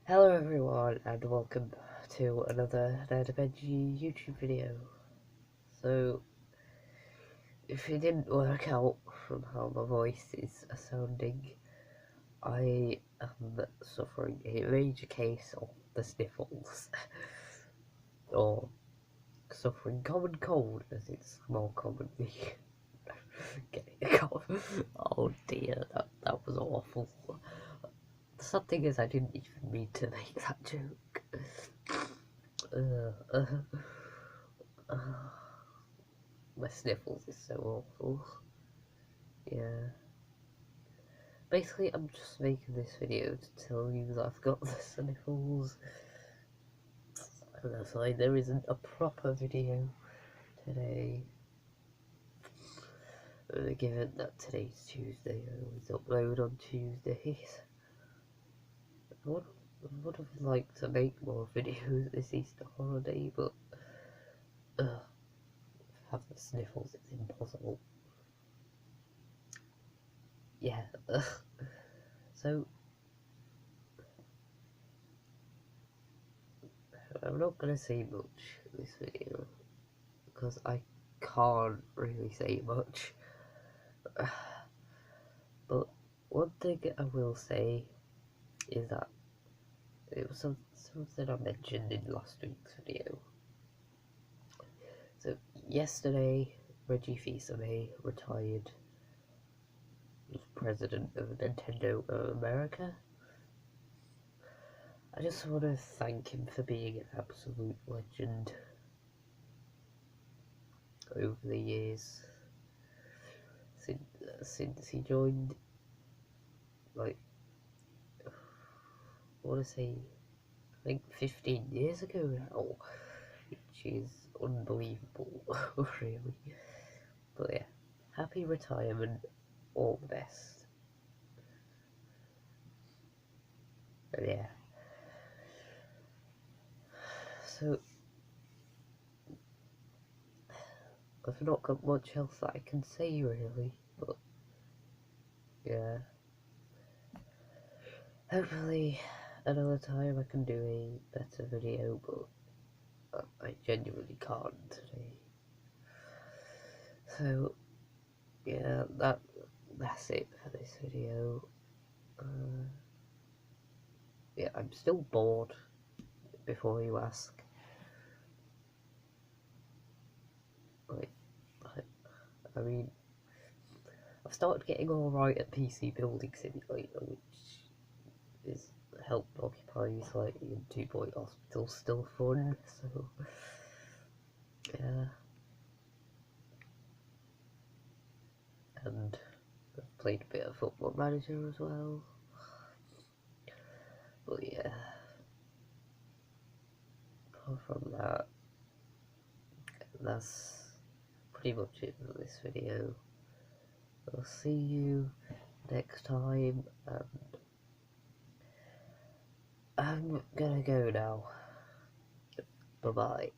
Hello everyone and welcome to another Benji YouTube video. So, if it didn't work out from how my voice is sounding, I am suffering a major case of the sniffles, or suffering common cold as it's more commonly getting a cold. Oh dear, that was awful. The sad thing is I didn't even mean to make that joke. My sniffles is so awful. Yeah. Basically, I'm just making this video to tell you that I've got the sniffles. And that's why there isn't a proper video today. Given that today's Tuesday, I always upload on Tuesdays. I would have liked to make more videos this Easter holiday, but have the sniffles, it's impossible. Yeah. So I'm not gonna say much in this video because I can't really say much. But one thing I will say is that it was something I mentioned in last week's video. So yesterday, Reggie Fils-Aimé retired as president of Nintendo of America. I just want to thank him for being an absolute legend over the years since he joined. Like, I want to say, I think 15 years ago now, which is unbelievable, really. But yeah, happy retirement, all the best. And yeah, so I've not got much else that I can say really, but yeah, hopefully another time I can do a better video, but I genuinely can't today. So yeah, that's it for this video. Yeah, I'm still bored, before you ask. Like, I mean, I've started getting alright at PC Building Simulator, which is helped occupy me slightly, and 2 Point Hospital's still fun, so yeah. And I've played a bit of Football Manager as well. But yeah, apart from that, that's pretty much it for this video. I'll see you next time, and I'm gonna go now. Bye bye.